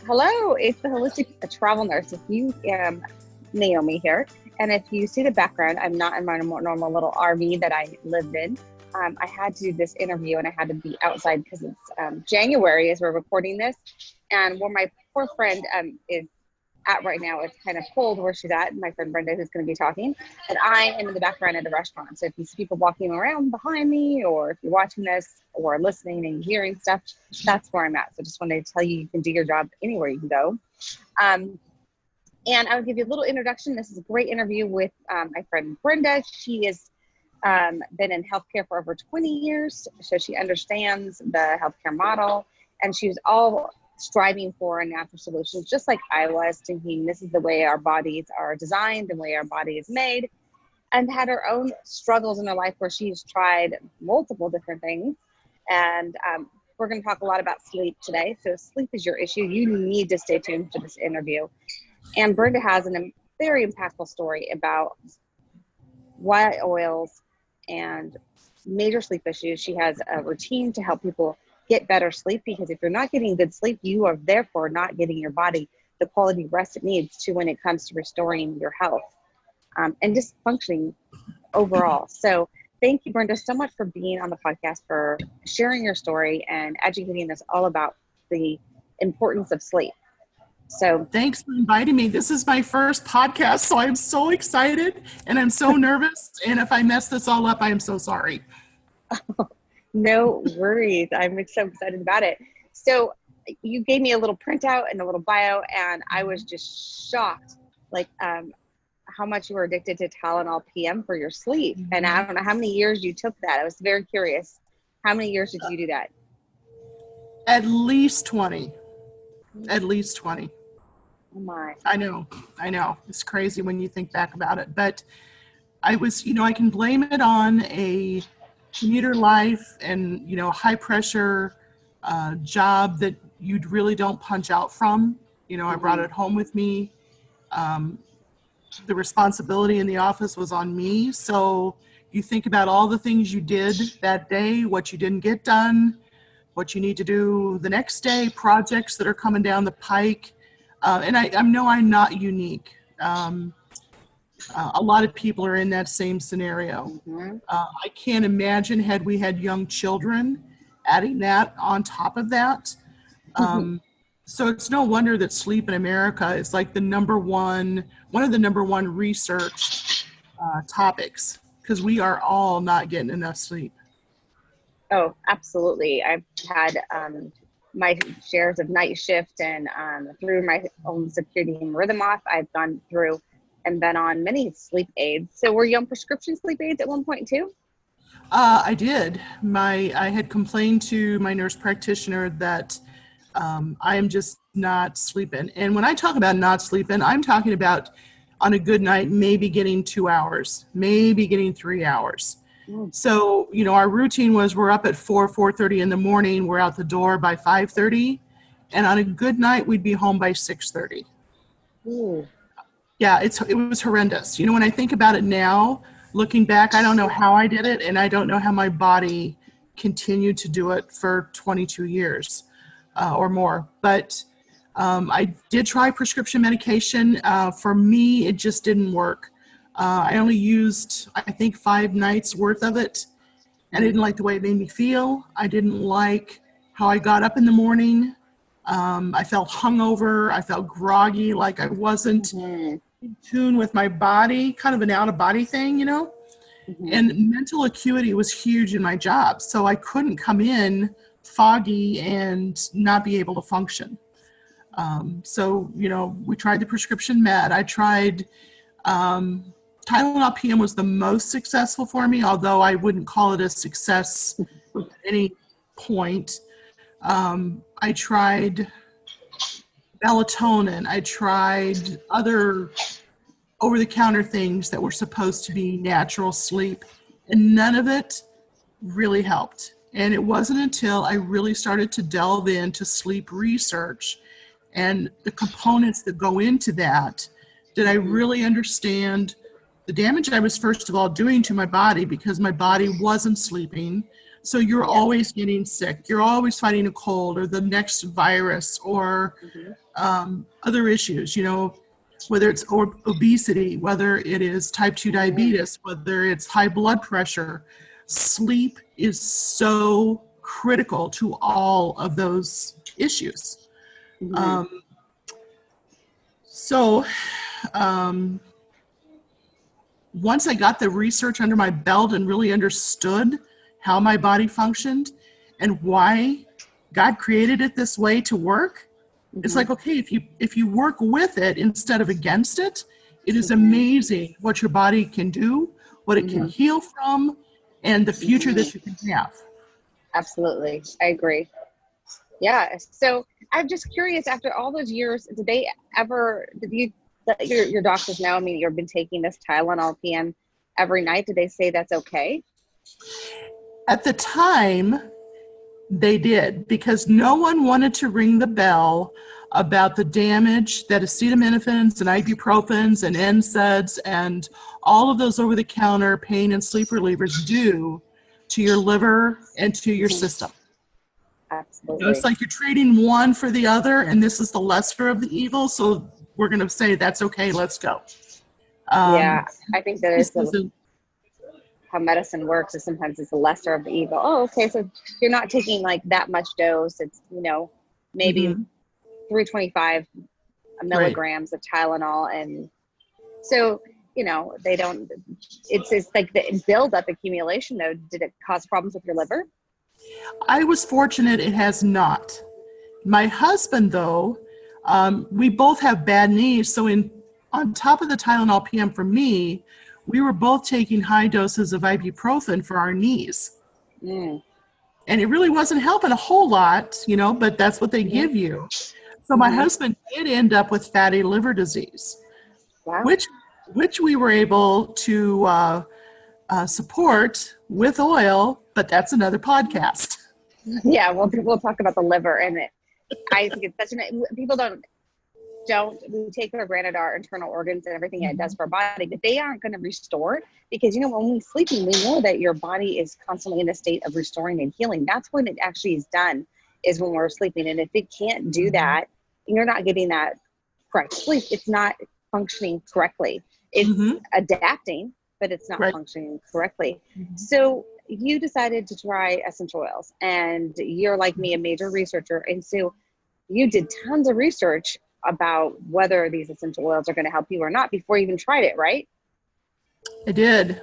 Hello, it's the Holistic Travel Nurse. If you Naomi here, and if you see the background, I'm not in my normal little RV that I lived in. I had to do this interview and I had to be outside because it's January as we're recording this, and where my poor friend is at right now, it's kind of cold where she's at. My friend Brenda, who's going to be talking, and I am in the background at the restaurant. So if you see people walking around behind me, or if you're watching this or listening and hearing stuff, that's where I'm at. So just wanted to tell you, you can do your job anywhere you can go. And I would give you a little introduction. This is a great interview with my friend Brenda. She has been in healthcare for over 20 years, so she understands the healthcare model, and she was all striving for a natural solution, just like I was, thinking this is the way our bodies are designed, the way our body is made, and had her own struggles in her life where she's tried multiple different things. And we're going to talk a lot about sleep today. So if sleep is your issue, you need to stay tuned for this interview. And Brenda has a very impactful story about why oils and major sleep issues. She has a routine to help people get better sleep, because if you're not getting good sleep, you are therefore not getting your body the quality rest it needs to when it comes to restoring your health and just functioning overall. So thank you, Brenda, so much for being on the podcast, for sharing your story and educating us all about the importance of sleep. So thanks for inviting me. This is my first podcast, so I'm so excited and I'm so nervous. And if I mess this all up, I am so sorry. No worries. I'm so excited about it. So you gave me a little printout and a little bio, and I was just shocked, like how much you were addicted to Tylenol PM for your sleep. Mm-hmm. And I don't know how many years you took that. I was very curious. How many years did you do that? At least 20. At least 20. Oh my. I know. It's crazy when you think back about it. But I was, I can blame it on a commuter life and, high pressure job that you really don't punch out from. I brought it home with me. The responsibility in the office was on me. So you think about all the things you did that day, what you didn't get done, what you need to do the next day, projects that are coming down the pike. And I know I'm not unique. A lot of people are in that same scenario. Mm-hmm. I can't imagine, had we had young children, adding that on top of that. So it's no wonder that sleep in America is like one of the number one researched topics, because we are all not getting enough sleep. Oh, absolutely. I've had my shares of night shift, and through my own circadian rhythm off, I've gone through and been on many sleep aids. So were you on prescription sleep aids at one point too? I did. I had complained to my nurse practitioner that I am just not sleeping. And when I talk about not sleeping, I'm talking about on a good night, maybe getting 2 hours, maybe getting 3 hours. So, our routine was we're up at 4:30 in the morning. We're out the door by 5:30. And on a good night, we'd be home by 6:30. Ooh. Yeah, it was horrendous. When I think about it now, looking back, I don't know how I did it. And I don't know how my body continued to do it for 22 years or more. But I did try prescription medication. For me, it just didn't work. I only used, I think, 5 nights worth of it. I didn't like the way it made me feel. I didn't like how I got up in the morning. I felt hungover. I felt groggy, like I wasn't in tune with my body, kind of an out-of-body thing, And mental acuity was huge in my job. So I couldn't come in foggy and not be able to function. So, we tried the prescription med. I tried Tylenol PM was the most successful for me, although I wouldn't call it a success at any point. I tried melatonin. I tried other over-the-counter things that were supposed to be natural sleep, and none of it really helped. And it wasn't until I really started to delve into sleep research and the components that go into that did I really understand the damage I was, first of all, doing to my body, because my body wasn't sleeping. So you're always getting sick. You're always fighting a cold or the next virus or other issues, whether it's obesity, whether it is type 2 diabetes, whether it's high blood pressure. Sleep is so critical to all of those issues. So once I got the research under my belt and really understood how my body functioned and why God created it this way to work, it's like, okay, if you work with it instead of against it, it is amazing what your body can do, what it can heal from, and the future that you can have. Absolutely. I agree. Yeah. So I'm just curious, after all those years, did you let your doctors know? I mean, you've been taking this Tylenol PM every night. Did they say that's okay? At the time, they did, because no one wanted to ring the bell about the damage that acetaminophen and ibuprofens and NSAIDs and all of those over-the-counter pain and sleep relievers do to your liver and to your system. Absolutely. It's like you're trading one for the other, and this is the lesser of the evil, so we're going to say that's okay, let's go. Yeah, I think that is how medicine works, is sometimes it's the lesser of the evil. Oh, okay, so you're not taking like that much dose. It's, maybe 325 milligrams of Tylenol. And so, they don't, it's like the build-up accumulation, though. Did it cause problems with your liver? I was fortunate it has not. My husband, though, we both have bad knees, so on top of the Tylenol PM for me, we were both taking high doses of ibuprofen for our knees. And it really wasn't helping a whole lot, but that's what they give you. So my husband did end up with fatty liver disease, which we were able to support with oil, but that's another podcast. Yeah, we'll talk about the liver, and I think it's such people we take for granted our internal organs and everything it does for our body, but they aren't going to restore it, because when we're sleeping, we know that your body is constantly in a state of restoring and healing. That's when it actually is done, is when we're sleeping. And if it can't do that, you're not getting that correct sleep. It's not functioning correctly. It's adapting, but it's not functioning correctly. So you decided to try essential oils, and you're like me, a major researcher. And so you did tons of research about whether these essential oils are going to help you or not before you even tried it, right? I did.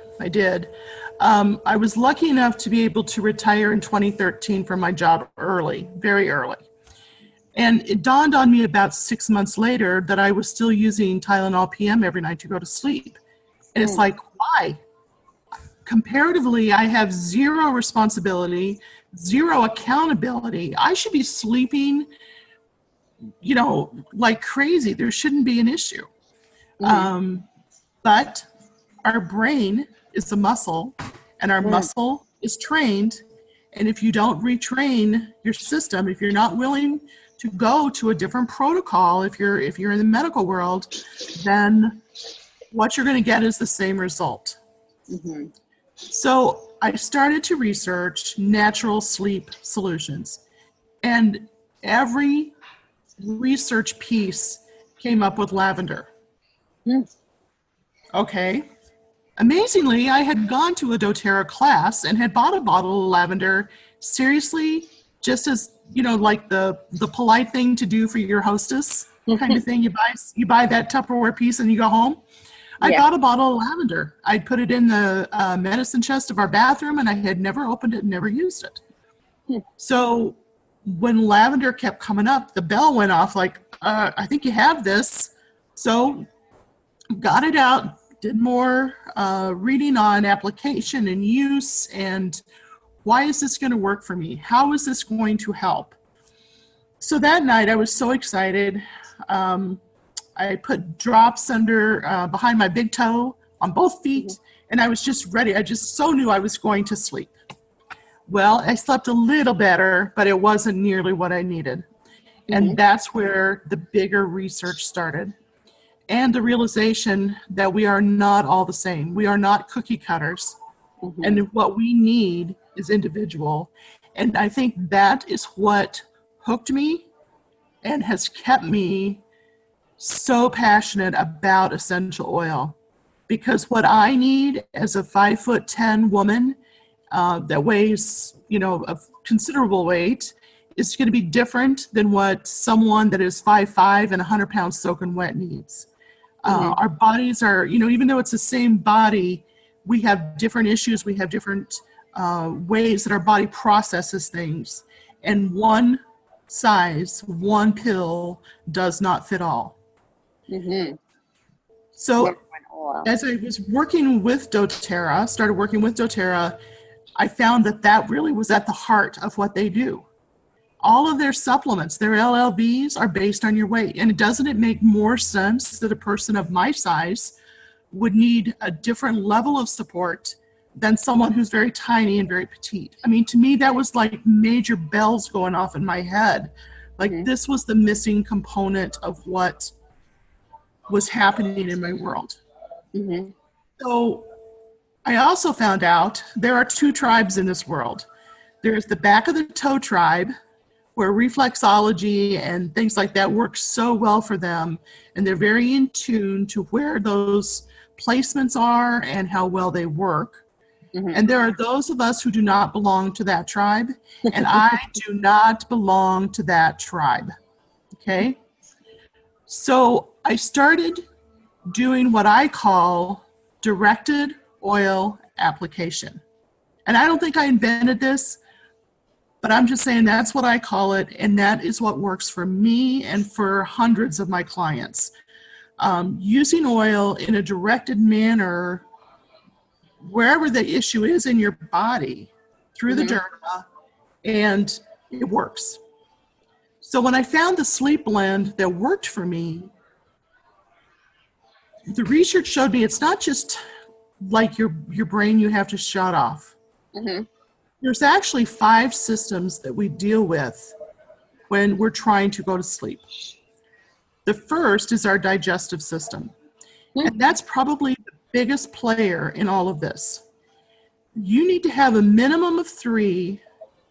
I was lucky enough to be able to retire in 2013 from my job early, very early. And it dawned on me about 6 months later that I was still using Tylenol PM every night to go to sleep. And it's like, why? Comparatively, I have zero responsibility, zero accountability. I should be sleeping like crazy. There shouldn't be an issue. But our brain is a muscle, and our muscle is trained. And if you don't retrain your system, if you're not willing to go to a different protocol, if you're in the medical world, then what you're going to get is the same result. So I started to research natural sleep solutions, and every research piece came up with lavender. Okay. Amazingly, I had gone to a doTERRA class and had bought a bottle of lavender, seriously, just as, like the polite thing to do for your hostess kind of thing. You buy that Tupperware piece and you go home. I bought a bottle of lavender. I put it in the medicine chest of our bathroom, and I had never opened it and never used it. So when lavender kept coming up, the bell went off like, I think you have this. So got it out, did more reading on application and use, and why is this going to work for me? How is this going to help? So that night I was so excited. I put drops under behind my big toe on both feet, and I was just ready. I just so knew I was going to sleep. Well, I slept a little better, but it wasn't nearly what I needed. And that's where the bigger research started. And the realization that we are not all the same. We are not cookie cutters. And what we need is individual. And I think that is what hooked me and has kept me so passionate about essential oil, because what I need as a 5'10" woman that weighs, a considerable weight is going to be different than what someone that is 5'5" and 100 pounds soaking wet needs. Our bodies are, even though it's the same body, we have different issues. We have different ways that our body processes things. And one size, one pill does not fit all. So as I was working with started working with doTERRA, I found that really was at the heart of what they do. All of their supplements, their LLVs, are based on your weight. And doesn't it make more sense that a person of my size would need a different level of support than someone who's very tiny and very petite? I mean, to me, that was like major bells going off in my head. Like this was the missing component of what was happening in my world. So I also found out there are two tribes in this world. There's the back of the toe tribe, where reflexology and things like that work so well for them, and they're very in tune to where those placements are and how well they work. And there are those of us who do not belong to that tribe, and I do not belong to that tribe. Okay? So I started doing what I call directed oil application. And I don't think I invented this, but I'm just saying that's what I call it, and that is what works for me and for hundreds of my clients. Using oil in a directed manner wherever the issue is in your body through the derma, and it works. So when I found the sleep blend that worked for me, the research showed me it's not just like your brain you have to shut off. There's actually 5 systems that we deal with when we're trying to go to sleep. The first is our digestive system. And that's probably the biggest player in all of this. You need to have a minimum of 3,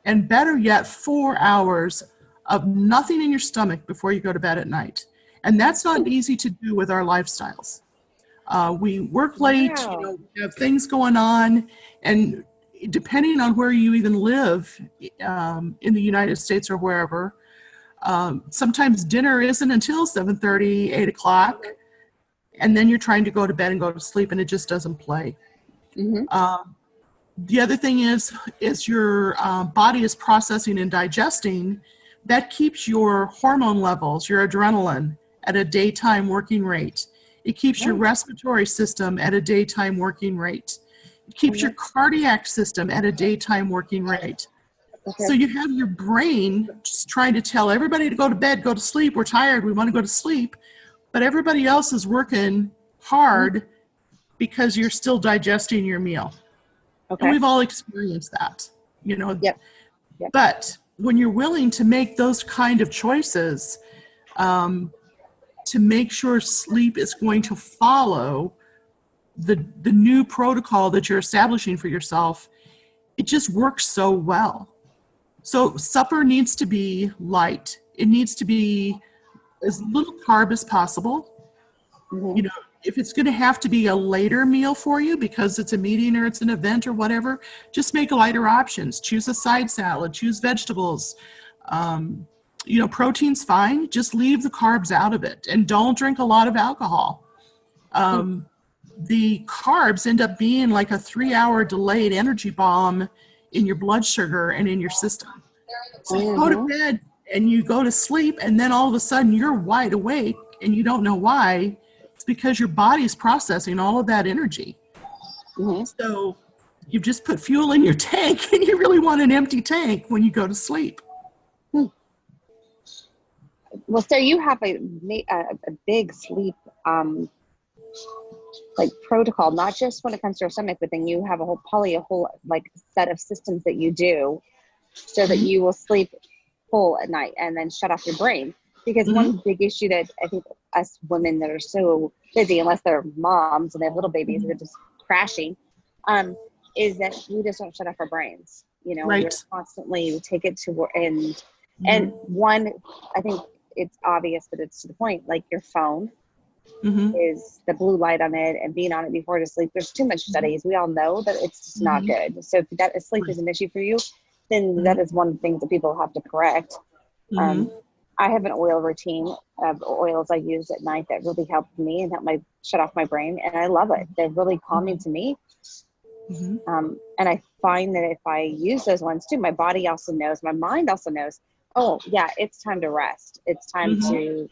and better yet, 4 hours of nothing in your stomach before you go to bed at night. And that's not easy to do with our lifestyles. We work late, we have things going on, and depending on where you even live in the United States or wherever, sometimes dinner isn't until 7:30, 8 o'clock, and then you're trying to go to bed and go to sleep, and it just doesn't play. The other thing is your body is processing and digesting. That keeps your hormone levels, your adrenaline, at a daytime working rate. It keeps your respiratory system at a daytime working rate. It keeps your cardiac system at a daytime working rate. So you have your brain just trying to tell everybody to go to bed, go to sleep. We're tired. We want to go to sleep. But everybody else is working hard because you're still digesting your meal. And we've all experienced that, But when you're willing to make those kind of choices, to make sure sleep is going to follow the new protocol that you're establishing for yourself, it just works so well. So supper needs to be light. It needs to be as little carb as possible. If it's going to have to be a later meal for you because it's a meeting or it's an event or whatever, just make lighter options. Choose a side salad, choose vegetables. Protein's fine. Just leave the carbs out of it, and don't drink a lot of alcohol. The carbs end up being like a 3-hour delayed energy bomb in your blood sugar and in your system. So you go to bed and you go to sleep, and then all of a sudden you're wide awake and you don't know why. It's because your body's processing all of that energy. So you've just put fuel in your tank, and you really want an empty tank when you go to sleep. Well, so you have a big sleep protocol, not just when it comes to your stomach, but then you have a whole set of systems that you do so that you will sleep full at night and then shut off your brain. Because one big issue that I think us women that are so busy, unless they're moms and they have little babies that are just crashing, is that we just don't shut off our brains. We're constantly, we take it to work. And one, I think it's obvious, but it's to the point. Like your phone Mm-hmm. is the blue light on it and being on it before to sleep. There's too much studies. We all know that it's just not good. So if that sleep is an issue for you, then that is one of the things that people have to correct. Mm-hmm. I have an oil routine of oils I use at night that really help me and help shut off my brain. And I love it. They're really calming to me. Mm-hmm. And I find that if I use those ones too, my body also knows, my mind also knows, oh yeah, it's time to rest. It's time to,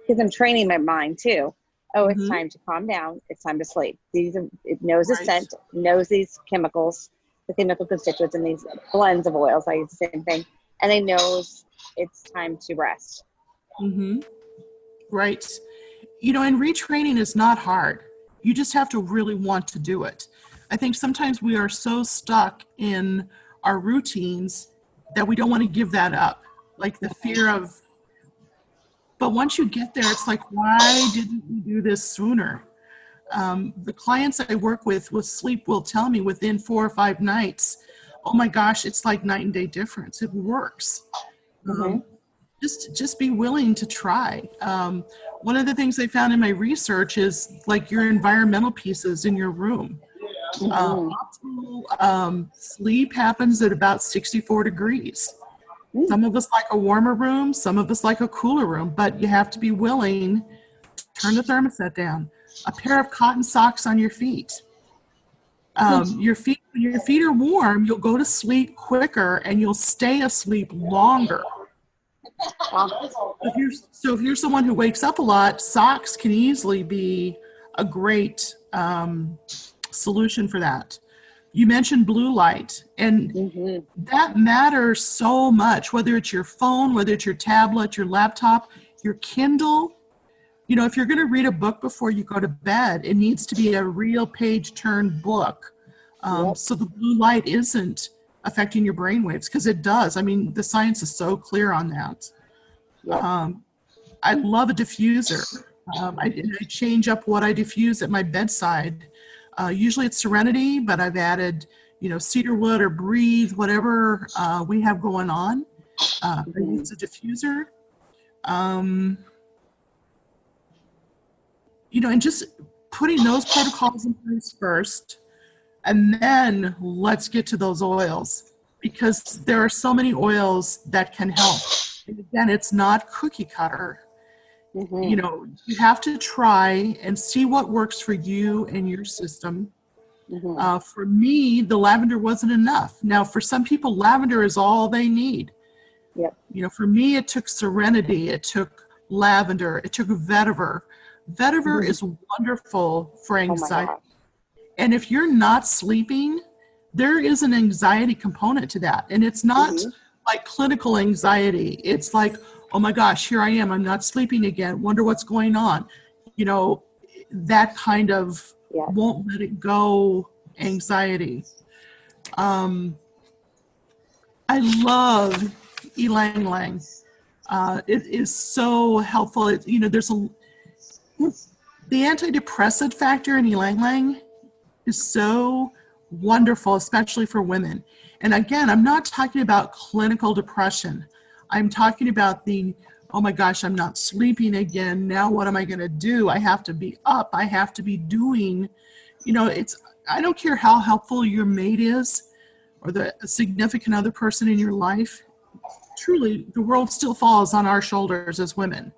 because I'm training my mind too. Oh, it's time to calm down. It's time to sleep. It knows the scent, knows these chemicals, the chemical constituents in these blends of oils. I use the same thing. And it knows it's time to rest. Mm-hmm. Right. And retraining is not hard. You just have to really want to do it. I think sometimes we are so stuck in our routines that we don't want to give that up. Like the fear of, but once you get there, it's like, why didn't we do this sooner? The clients I work with sleep will tell me within 4 or 5 nights, oh my gosh, it's like night and day difference. It works. Just be willing to try. One of the things I found in my research is like your environmental pieces in your room. Optimal sleep happens at about 64 degrees. Some of us like a warmer room, some of us like a cooler room, but you have to be willing to turn the thermostat down. A pair of cotton socks on your feet. When your feet are warm, you'll go to sleep quicker and you'll stay asleep longer. So if you're someone who wakes up a lot, socks can easily be a great solution for that. You mentioned blue light, and that matters so much, whether it's your phone, whether it's your tablet, your laptop, your Kindle. If you're going to read a book before you go to bed, it needs to be a real page-turn book. So the blue light isn't affecting your brain waves, because it does. I mean, the science is so clear on that. I love a diffuser. I change up what I diffuse at my bedside. Usually it's Serenity, but I've added, cedarwood or Breathe, whatever we have going on. I use a diffuser. And just putting those protocols in place first, and then let's get to those oils, because there are so many oils that can help. And again, it's not cookie cutter. You have to try and see what works for you and your system. For me, the lavender wasn't enough. Now, for some people, lavender is all they need. For me, it took Serenity, it took lavender, it took vetiver. Vetiver is wonderful for anxiety. And if you're not sleeping, there is an anxiety component to that. And it's not like clinical anxiety. It's like, oh my gosh, here I am. I'm not sleeping again. Wonder what's going on. That kind of won't let it go anxiety. I love ylang ylang. It is so helpful. There's the antidepressant factor in ylang ylang is so wonderful, especially for women. And again, I'm not talking about clinical depression. I'm talking about oh my gosh, I'm not sleeping again. Now what am I going to do? I have to be up. I have to be doing, I don't care how helpful your mate is or the significant other person in your life. Truly, the world still falls on our shoulders as women.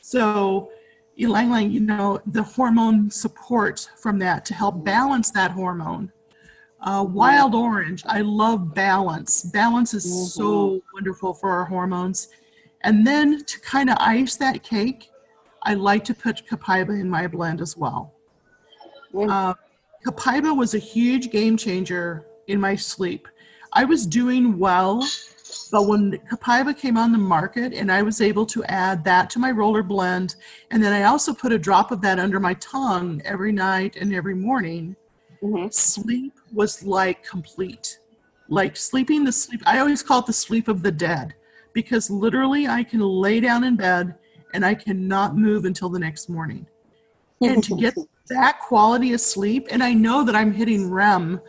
So ylang ylang, the hormone support from that to help balance that hormone. Wild orange, I love balance. Balance is so wonderful for our hormones. And then to kind of ice that cake, I like to put copaiba in my blend as well. Copaiba was a huge game changer in my sleep. I was doing well, but when copaiba came on the market and I was able to add that to my roller blend, and then I also put a drop of that under my tongue every night and every morning, sleep was like complete. Like I always call it the sleep of the dead, because literally I can lay down in bed and I cannot move until the next morning. And to get that quality of sleep, and I know that I'm hitting REM,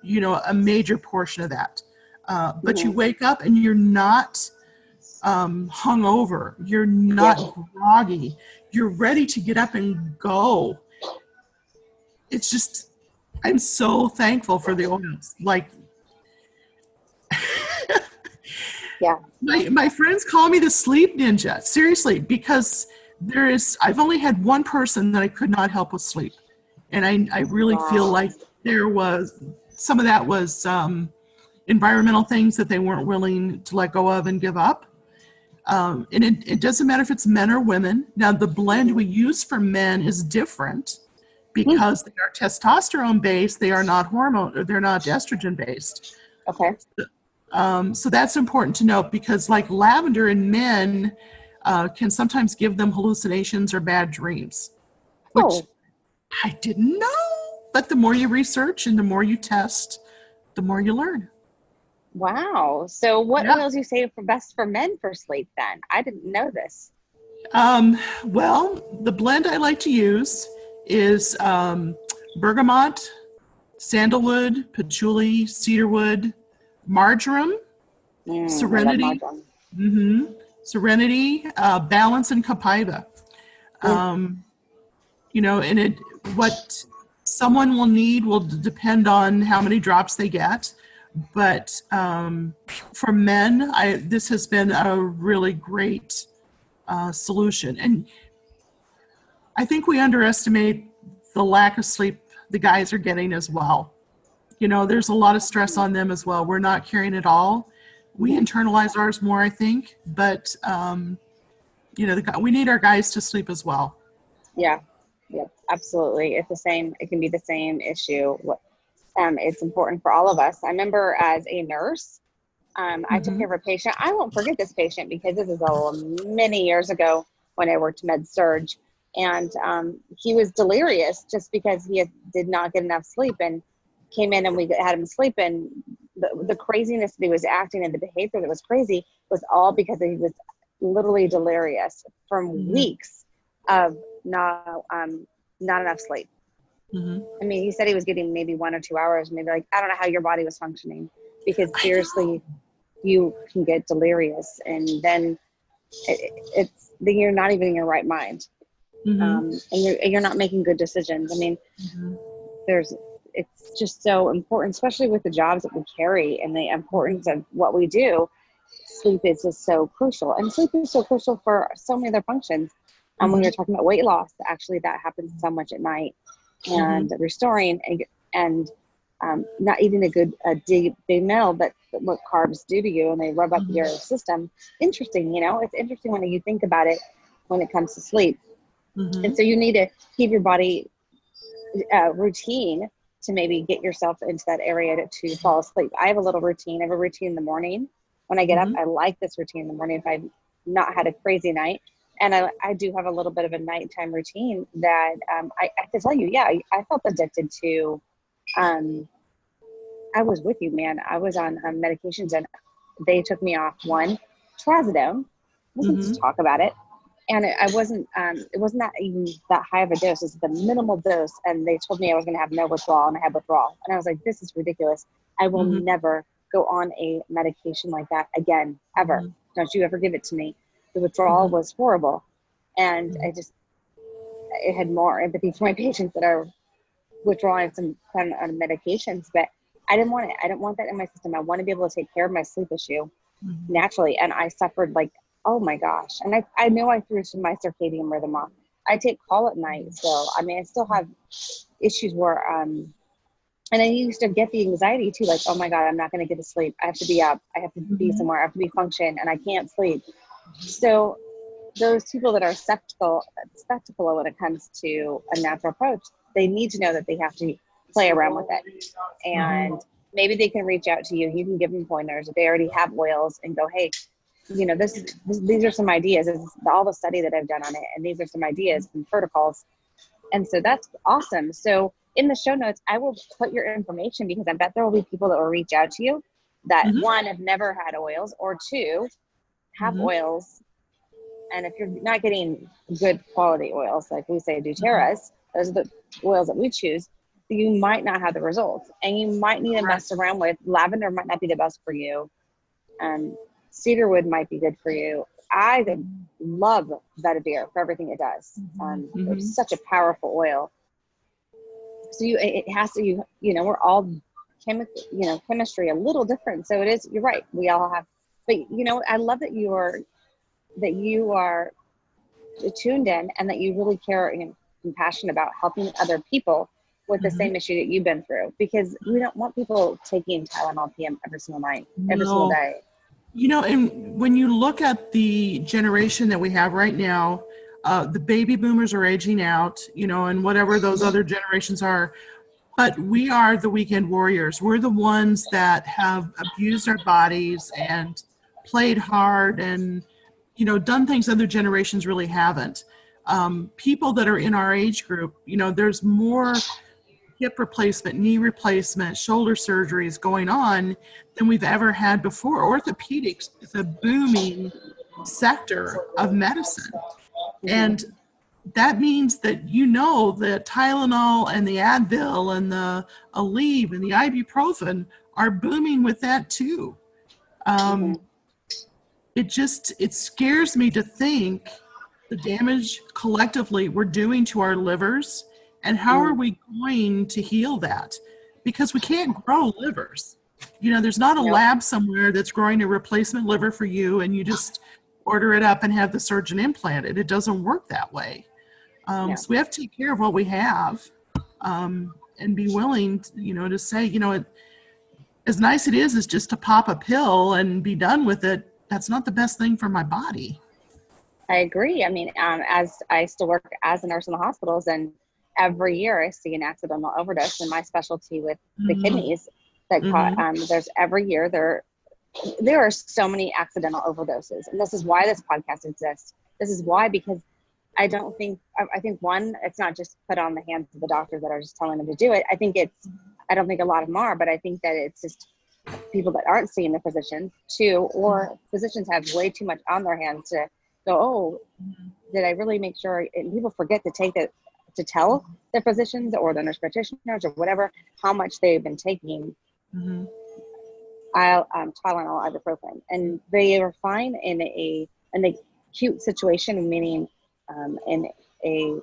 a major portion of that. But you wake up and you're not hungover. You're not groggy. You're ready to get up and go. It's just, I'm so thankful for the oils. Like, Yeah. my friends call me the sleep ninja, seriously, because I've only had one person that I could not help with sleep. And I really feel like there was, some of that was environmental things that they weren't willing to let go of and give up. And it doesn't matter if it's men or women. Now, the blend we use for men is different because they are testosterone based. They are not they're not estrogen based. Okay. So that's important to note, because like lavender in men can sometimes give them hallucinations or bad dreams, which I didn't know. But the more you research and the more you test, the more you learn. Wow. So what oils you say for best for men for sleep then? I didn't know this. Well, the blend I like to use is bergamot, sandalwood, patchouli, cedarwood, marjoram, serenity, serenity, balance, and copaiba. You know, and what someone will need will depend on how many drops they get. But for men, this has been a really great solution. And I think we underestimate the lack of sleep the guys are getting as well. You know, there's a lot of stress on them as well. We're not carrying it all. We internalize ours more, I think. But, you know, we need our guys to sleep as well. Yeah. Yep. Absolutely. It's the same. It can be the same issue. It's important for all of us. I remember as a nurse, I took care of a patient. I won't forget this patient because this is many years ago when I worked med surg, and he was delirious just because he did not get enough sleep, and came in and we had him sleep. And the craziness that he was acting and the behavior that was crazy was all because he was literally delirious from weeks of not enough sleep. I mean, he said he was getting maybe 1 or 2 hours, maybe, like, I don't know how your body was functioning, because seriously, you can get delirious, and then then you're not even in your right mind. And you're not making good decisions. I mean, it's just so important, especially with the jobs that we carry and the importance of what we do. Sleep is just so crucial, and sleep is so crucial for so many other functions. When you're talking about weight loss, actually that happens so much at night. And restoring and not eating a big meal, but what carbs do to you, and they rub up your system. Interesting, you know, it's interesting when you think about it when it comes to sleep. And so you need to keep your body routine to maybe get yourself into that area to fall asleep. I have a little routine. I have a routine in the morning. When I get up, I like this routine in the morning if I've not had a crazy night. And I do have a little bit of a nighttime routine that I have to tell you, I felt addicted to, I was with you, man. I was on medications, and they took me off trazodone. Wasn't to talk about it. And it wasn't that even that high of a dose. It was the minimal dose. And they told me I was going to have no withdrawal, and I had withdrawal. And I was like, this is ridiculous. I will never go on a medication like that again, ever. Don't you ever give it to me. The withdrawal was horrible. And I had more empathy for my patients that are withdrawing some kind of medications, but I didn't want it. I don't want that in my system. I want to be able to take care of my sleep issue naturally. And I suffered like, oh my gosh. And I know I threw my circadian rhythm off. I take call at night still. I mean, I still have issues where, and I used to get the anxiety too, like, oh my God, I'm not going to get to sleep. I have to be up. I have to be somewhere. I have to be function, and I can't sleep. So those people that are skeptical when it comes to a natural approach, they need to know that they have to play around with it. And maybe they can reach out to you. You can give them pointers if they already have oils, and go, hey, you know, these are some ideas. This is all the study that I've done on it, and these are some ideas and protocols. And so that's awesome. So in the show notes, I will put your information, because I bet there will be people that will reach out to you that one, have never had oils, or two, have oils. And if you're not getting good quality oils, like we say doTERRA's, those are the oils that we choose, you might not have the results, and you might need to mess around with lavender. Might not be the best for you. cedarwood might be good for you. I love vetiver for everything it does. It's such a powerful oil. So it has to, we're all chemistry a little different. So it is, you're right. We all have, but I love that you are tuned in and that you really care and compassionate about helping other people with the same issue that you've been through, because we don't want people taking Tylenol PM every single night, every single day. And when you look at the generation that we have right now, the baby boomers are aging out, and whatever those other generations are, but we are the weekend warriors. We're the ones that have abused our bodies and played hard and, done things other generations really haven't. People that are in our age group, there's more hip replacement, knee replacement, shoulder surgeries going on than we've ever had before. Orthopedics is a booming sector of medicine. And that means that the Tylenol and the Advil and the Aleve and the ibuprofen are booming with that too. It scares me to think the damage collectively we're doing to our livers, and how are we going to heal that? Because we can't grow livers. There's not a lab somewhere that's growing a replacement liver for you and you just order it up and have the surgeon implant it. It doesn't work that way. So we have to take care of what we have, and be willing, to say, as nice it is just to pop a pill and be done with it, that's not the best thing for my body. I agree. I mean, as I still work as a nurse in the hospitals, and every year I see an accidental overdose, and my specialty with the kidneys that there's every year there are so many accidental overdoses. And this is why this podcast exists. This is why, because I think one, it's not just put on the hands of the doctors that are just telling them to do it. I don't think a lot of them are, but I think that it's just people that aren't seeing the physicians too, or physicians have way too much on their hands to go, oh, did I really make sure? And people forget to tell their physicians or the nurse practitioners or whatever, how much they've been taking Tylenol, ibuprofen, and they are fine in an acute situation, meaning in a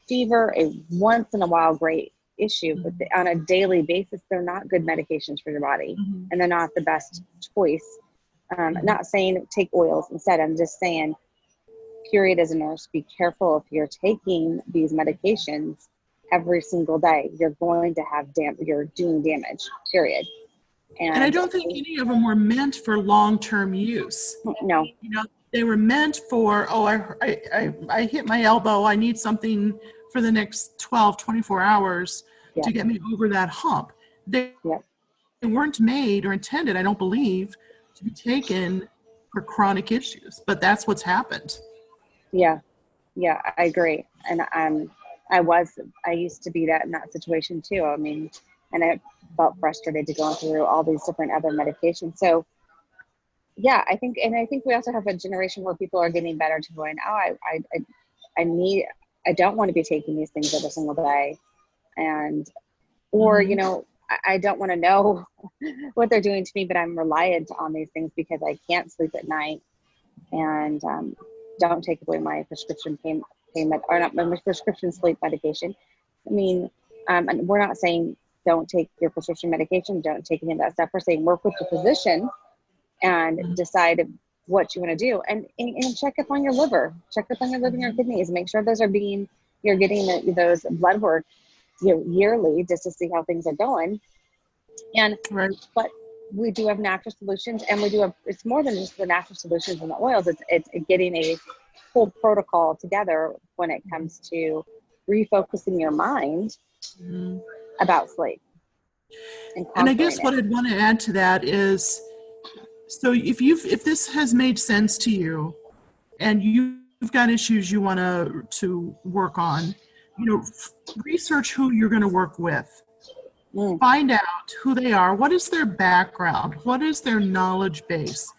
fever, a once in a while great issue, but on a daily basis, they're not good medications for your body, and they're not the best choice. Not saying take oils instead. I'm just saying, period, as a nurse, be careful if you're taking these medications every single day. You're going to have you're doing damage, period. And I don't think any of them were meant for long-term use. No. They were meant for, I hit my elbow, I need something for the next 12, 24 hours to get me over that hump. They weren't made or intended, I don't believe, to be taken for chronic issues, but that's what's happened. Yeah, I agree. And I used to be in that situation too. I mean, and I felt frustrated to going through all these different other medications. So yeah, I think we also have a generation where people are getting better to going, oh, I don't want to be taking these things every single day. Or, I don't want to know what they're doing to me, but I'm reliant on these things because I can't sleep at night, and don't take away my prescription payment, or not my prescription sleep medication. I mean, and we're not saying don't take your prescription medication, don't take any of that stuff. We're saying work with your physician and decide what you want to do, and check up on your liver, and your kidneys, make sure you're getting those blood work yearly, just to see how things are going. And but we do have natural solutions, and it's more than just the natural solutions and the oils. It's getting a full protocol together when it comes to refocusing your mind about sleep. And I guess what I'd want to add to that is, so if this has made sense to you, and you've got issues you want to work on, research who you're going to work with. Find out who they are. What is their background? What is their knowledge base?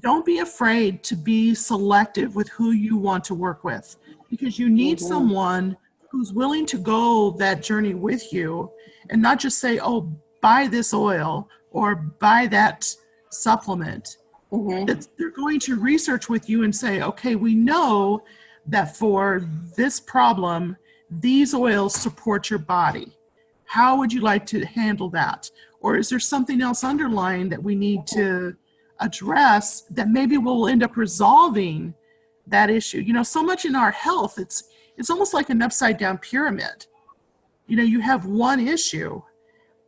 Don't be afraid to be selective with who you want to work with, because you need someone who's willing to go that journey with you, and not just say, oh, buy this oil or buy that supplement. They're going to research with you and say, okay, we know that for this problem, these oils support your body. How would you like to handle that? Or is there something else underlying that we need to address that maybe will end up resolving that issue? You know, so much in our health, it's almost like an upside down pyramid. You know, you have one issue,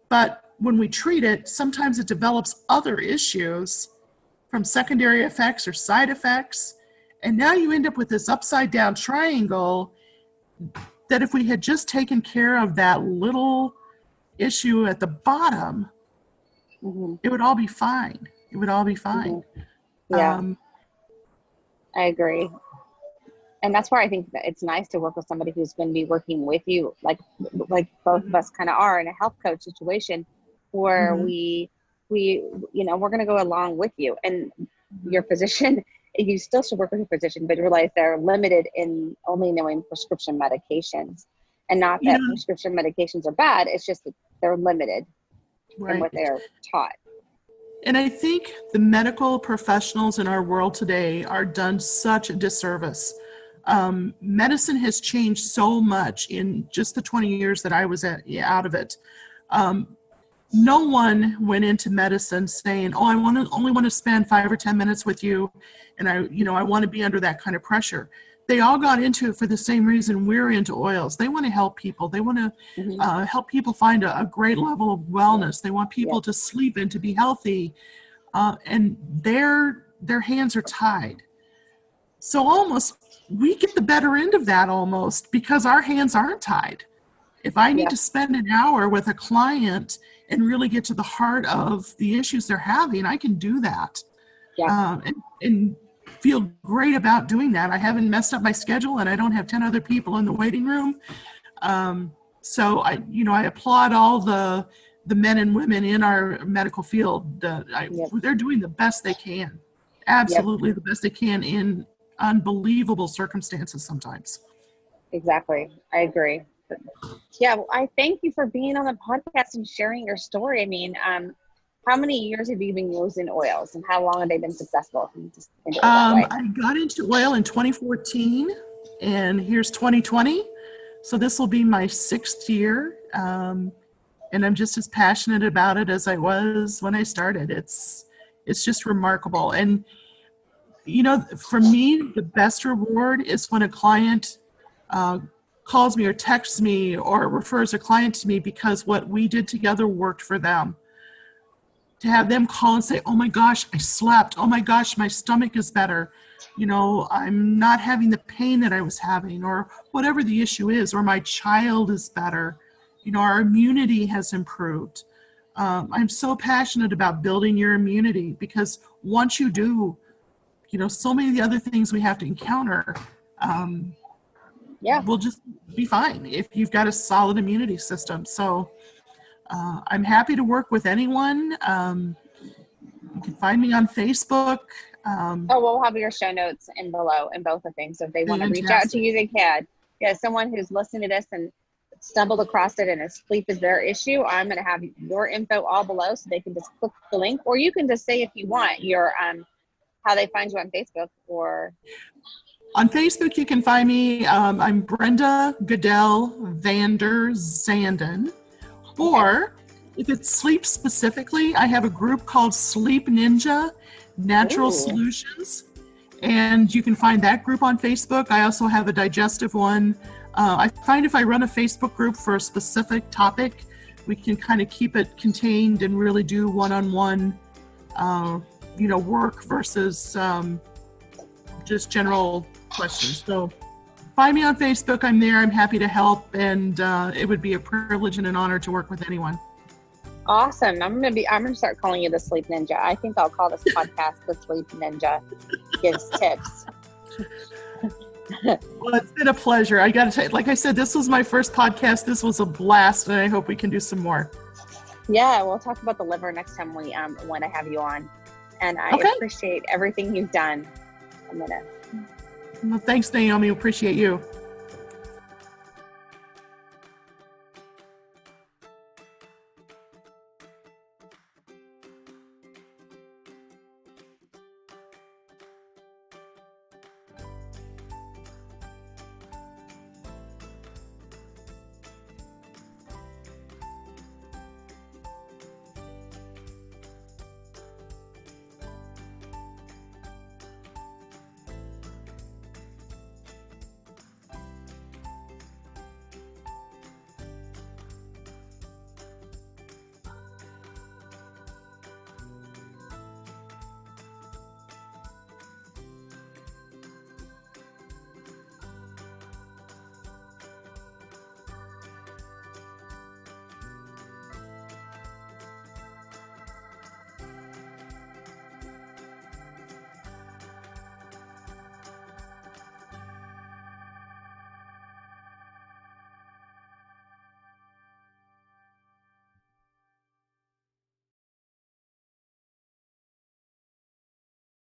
but when we treat it, sometimes it develops other issues from secondary effects or side effects. And now you end up with this upside down triangle that if we had just taken care of that little issue at the bottom, it would all be fine. It would all be fine. Yeah, I agree. And that's why I think that it's nice to work with somebody who's going to be working with you, like both of us kind of are in a health coach situation where we, you know, we're going to go along with you, and your physician, you still should work with your physician, but realize they're limited in only knowing prescription medications, and not that prescription medications are bad. It's just that they're limited in what they're taught. And I think the medical professionals in our world today are done such a disservice. Medicine has changed so much in just the 20 years that I was out of it. No one went into medicine saying, oh, I only want to spend 5 or 10 minutes with you, and I want to be under that kind of pressure. They all got into it for the same reason we're into oils. They want to help people. They want to help people find a great level of wellness. They want people to sleep and to be healthy, and their hands are tied. So almost we get the better end of that almost, because our hands aren't tied. If I need to spend an hour with a client and really get to the heart of the issues they're having, I can do that. And feel great about doing that. I haven't messed up my schedule, and I don't have 10 other people in the waiting room. So I applaud all the men and women in our medical field. They're doing the best they can. Absolutely the best they can in unbelievable circumstances sometimes. Exactly. I agree. Yeah, well, I thank you for being on the podcast and sharing your story. I mean, how many years have you been using oils, and how long have they been successful? I got into oil in 2014, and here's 2020. So this will be my 6th year. And I'm just as passionate about it as I was when I started. It's just remarkable. And, you know, for me, the best reward is when a client calls me or texts me or refers a client to me because what we did together worked for them. To have them call and say, oh my gosh, I slept. Oh my gosh, my stomach is better. You know, I'm not having the pain that I was having, or whatever the issue is, or my child is better. You know, our immunity has improved. I'm so passionate about building your immunity, because once you do, you know, so many of the other things we have to encounter, we'll just be fine if you've got a solid immunity system. So I'm happy to work with anyone. You can find me on Facebook. We'll have your show notes in below in both of things. So if they want to reach out to you, they can. Yeah, someone who's listening to this and stumbled across it and sleep is their issue, I'm going to have your info all below, so they can just click the link, or you can just say, if you want, your how they find you on Facebook. Or on Facebook, you can find me. I'm Brenda Goodell Vander Zanden. Or if it's sleep specifically, I have a group called Sleep Ninja Natural Solutions, and you can find that group on Facebook. I also have a digestive one. I find if I run a Facebook group for a specific topic, we can kind of keep it contained and really do one-on-one, work versus just general questions. So find me on Facebook. I'm there. I'm happy to help, and it would be a privilege and an honor to work with anyone. Awesome. I'm gonna start calling you the Sleep Ninja. I think I'll call this podcast the Sleep Ninja Gives Tips. Well, it's been a pleasure. I got to tell you, like I said, this was my first podcast. This was a blast, and I hope we can do some more. Yeah, we'll talk about the liver next time when I have you on. And I appreciate everything you've done. Well, thanks, Naomi. Appreciate you.